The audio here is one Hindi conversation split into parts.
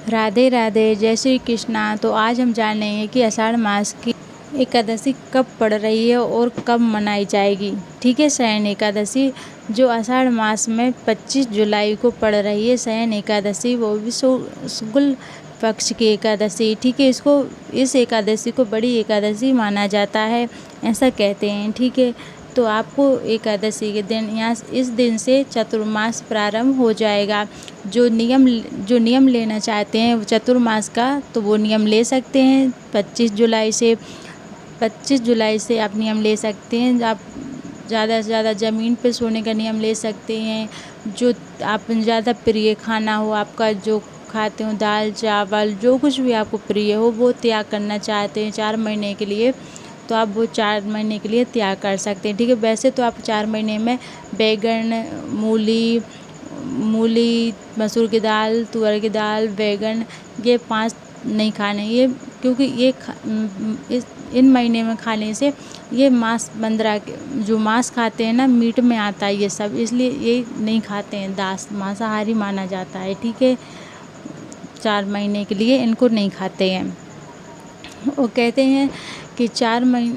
राधे राधे, जय श्री कृष्णा। तो आज हम जानेंगे कि आषाढ़ मास की एकादशी कब पड़ रही है और कब मनाई जाएगी। ठीक है, शयन एकादशी जो आषाढ़ मास में 25 जुलाई को पड़ रही है शयन एकादशी, वो भी शुक्ल पक्ष की एकादशी। ठीक है, इस एकादशी को बड़ी एकादशी माना जाता है, ऐसा कहते हैं। ठीक है, तो आपको एकादशी के दिन इस दिन से चतुर्मास प्रारंभ हो जाएगा। जो नियम लेना चाहते हैं चतुर्मास का, तो वो नियम ले सकते हैं 25 जुलाई से आप नियम ले सकते हैं। आप ज़्यादा से ज़्यादा ज़मीन पे सोने का नियम ले सकते हैं। जो आप ज़्यादा प्रिय खाना हो आपका, जो खाते हो दाल चावल, जो कुछ भी आपको प्रिय हो वो त्याग करना चाहते हैं 4 महीने के लिए, तो आप वो 4 महीने के लिए त्याग कर सकते हैं। ठीक है, वैसे तो आप 4 महीने में बैगन, मूली, मसूर की दाल, तुअर की दाल, बैगन, ये 5 नहीं खाने, ये क्योंकि इन महीने में खाने से ये मांस बंदरा जो मांस खाते हैं ना, मीट में आता है ये सब, इसलिए ये नहीं खाते हैं। मांसाहारी माना जाता है। ठीक है, 4 महीने के लिए इनको नहीं खाते हैं। वो कहते हैं कि 4 महीने,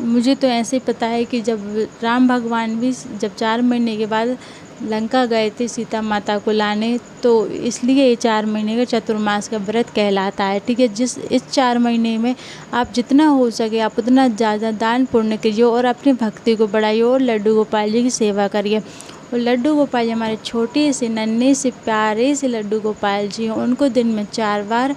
मुझे तो ऐसे पता है कि जब राम भगवान भी जब 4 महीने के बाद लंका गए थे सीता माता को लाने, तो इसलिए ये 4 महीने का चतुर्मास का व्रत कहलाता है। ठीक है, इस 4 महीने में आप जितना हो सके आप उतना ज़्यादा दान पुण्य कीजिए और अपनी भक्ति को बढ़ाइए और लड्डू गोपाल जी की सेवा करिए। और लड्डू गोपाल जी हमारे छोटे से नन्हे से प्यारे से लड्डू गोपाल जी हैं, उनको दिन में 4 बार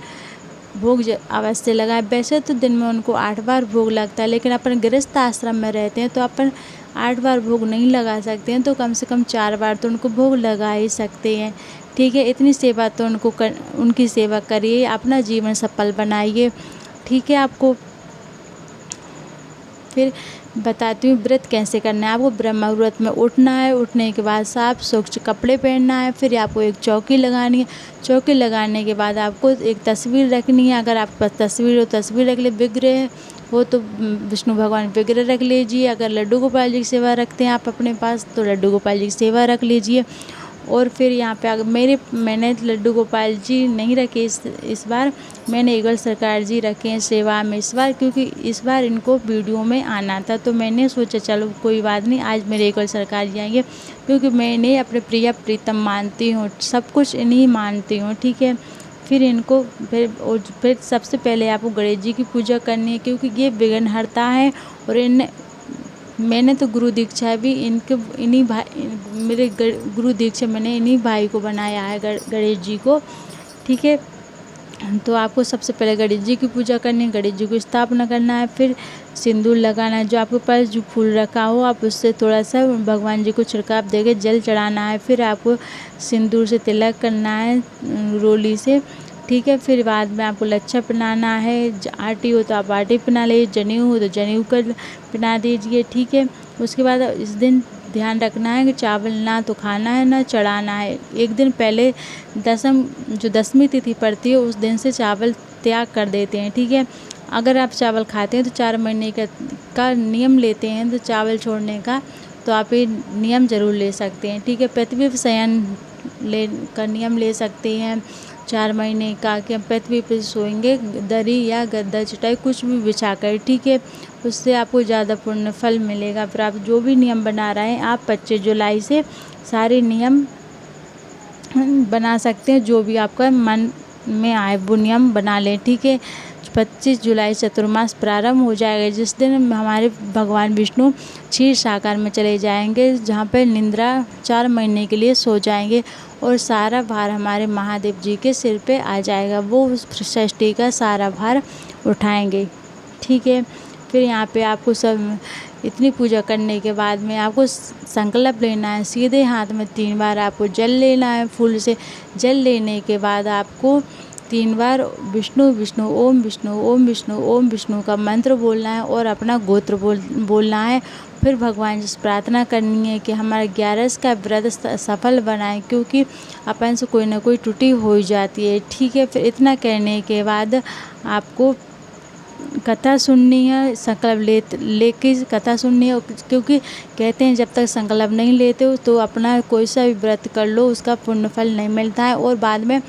भोग अवश्य लगाए। वैसे तो दिन में उनको 8 बार भोग लगता है, लेकिन अपन गृहस्थ आश्रम में रहते हैं तो अपन 8 बार भोग नहीं लगा सकते हैं, तो कम से कम 4 बार तो उनको भोग लगा ही सकते हैं। ठीक है, इतनी सेवा तो उनकी सेवा करिए, अपना जीवन सफल बनाइए। ठीक है, आपको फिर बताती हूँ व्रत कैसे करना है। आपको ब्रह्म मुहूर्त में उठना है, उठने के बाद साफ स्वच्छ कपड़े पहनना है। फिर आपको एक चौकी लगानी है। चौकी लगाने के बाद आपको एक तस्वीर रखनी है। अगर आपके पास तस्वीर हो, तस्वीर रख ले। विग्रह हो तो विष्णु भगवान विग्रह रख लीजिए। अगर लड्डू गोपाल जी की सेवा रखते हैं आप अपने पास, तो लड्डू गोपाल जी की सेवा रख लीजिए। और फिर यहाँ पे अगर मैंने लड्डू गोपाल जी नहीं रखे इस बार, मैंने ईगल सरकार जी रखे हैं सेवा में इस बार, क्योंकि इस बार इनको वीडियो में आना था, तो मैंने सोचा चलो कोई बात नहीं, आज मेरे ईगल सरकार जी आएंगे, क्योंकि मैंने अपने प्रिया प्रीतम मानती हूँ, सब कुछ इन्हीं मानती हूँ। ठीक है, फिर सबसे पहले आपको गणेश जी की पूजा करनी है, क्योंकि ये विघ्नहर्ता है। और मैंने तो गुरु दीक्षा भी मेरे गुरु दीक्षा मैंने इन्हीं भाई को बनाया है, गणेश जी को। ठीक है, तो आपको सबसे पहले गणेश जी की पूजा करनी है, गणेश जी को स्थापना करना है। फिर सिंदूर लगाना है। जो आपके पास जो फूल रखा हो आप उससे थोड़ा सा भगवान जी को छिड़काव देके जल चढ़ाना है। फिर आपको सिंदूर से तिलक करना है रोली से। ठीक है, फिर बाद में आपको लच्छा पहनाना है। आटी हो तो आप आटी पहना लीजिए, जनेऊ हो तो जनेऊ कर पहना दीजिए। ठीक है, उसके बाद इस दिन ध्यान रखना है कि चावल ना तो खाना है ना चढ़ाना है। एक दिन पहले जो दसवीं तिथि पड़ती है उस दिन से चावल त्याग कर देते हैं। ठीक है, अगर आप चावल खाते हैं तो 4 महीने का नियम लेते हैं तो चावल छोड़ने का, तो आप ये नियम ज़रूर ले सकते हैं। ठीक है, पृथ्वी पर शयन का नियम ले सकते हैं 4 महीने का, कि हम पृथ्वी पर सोएंगे, दरी या गद्दा चटाई कुछ भी बिछाकर। ठीक है, उससे आपको ज़्यादा पुण्य फल मिलेगा। फिर आप जो भी नियम बना रहे हैं आप 25 जुलाई से सारे नियम बना सकते हैं, जो भी आपका मन में आए वो नियम बना लें। ठीक है, 25 जुलाई चतुर्मास प्रारंभ हो जाएगा, जिस दिन हमारे भगवान विष्णु क्षीर सागर में चले जाएंगे, जहाँ पर निद्रा 4 महीने के लिए सो जाएंगे और सारा भार हमारे महादेव जी के सिर पे आ जाएगा। वो उस सृष्टि का सारा भार उठाएंगे। ठीक है, फिर यहाँ पे आपको सब इतनी पूजा करने के बाद में आपको संकल्प लेना है। सीधे हाथ में 3 बार आपको जल लेना है फूल से। जल लेने के बाद आपको 3 बार विष्णु विष्णु ओम विष्णु ओम विष्णु ओम विष्णु का मंत्र बोलना है और अपना गोत्र बोलना है। फिर भगवान जी से प्रार्थना करनी है कि हमारा 11 का व्रत सफल बनाए, क्योंकि अपन से कोई ना कोई त्रुटि हो ही जाती है। ठीक है, फिर इतना कहने के बाद आपको कथा सुननी है, संकल्प लेके कथा सुननी है, क्योंकि कहते हैं जब तक संकल्प नहीं लेते हो तो अपना कोई सा भी व्रत कर लो उसका पुण्य फल नहीं मिलता है। और बाद में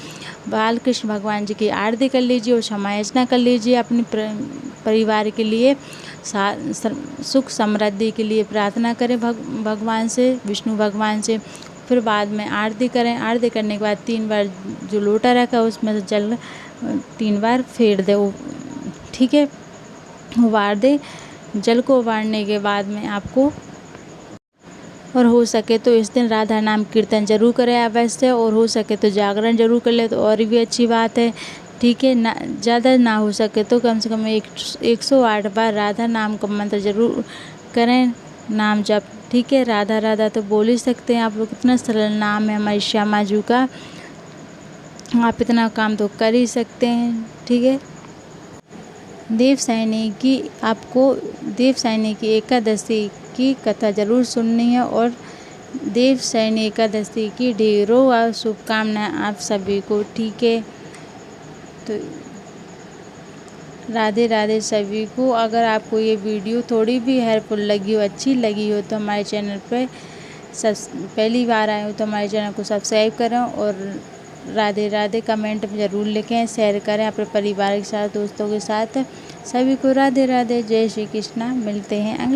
बाल कृष्ण भगवान जी की आरती कर लीजिए और क्षमा याचना कर लीजिए। अपने परिवार के लिए सुख समृद्धि के लिए प्रार्थना करें भगवान से, विष्णु भगवान से। फिर बाद में आरती करें। आरती करने के बाद 3 बार जो लोटा रखा उसमें से जल 3 बार फेर दे, ठीक है, उबार दे। जल को उबारने के बाद में आपको, और हो सके तो इस दिन राधा नाम कीर्तन जरूर करें अवश्य, और हो सके तो जागरण जरूर कर ले तो और भी अच्छी बात है, ठीक है। ना ज़्यादा ना हो सके तो कम से कम 108 बार राधा नाम का मंत्र जरूर करें, नाम जप, ठीक है। राधा राधा तो बोल ही सकते हैं आप लोग, कितना सरल नाम है हमारी श्यामा जी का, आप इतना काम तो कर ही सकते हैं, ठीक है। देवशयनी की एकादशी की कथा जरूर सुननी है, और देवशयनी एकादशी की ढेरों शुभकामनाएं आप सभी को, ठीक है। तो राधे राधे सभी को। अगर आपको ये वीडियो थोड़ी भी हेल्पफुल लगी हो, अच्छी लगी हो, तो हमारे चैनल पे पहली बार आए हो तो हमारे चैनल को सब्सक्राइब करें, और राधे राधे कमेंट में ज़रूर लिखें, शेयर करें अपने परिवार के साथ, दोस्तों के साथ। सभी को राधे राधे, जय श्री कृष्णा। मिलते हैं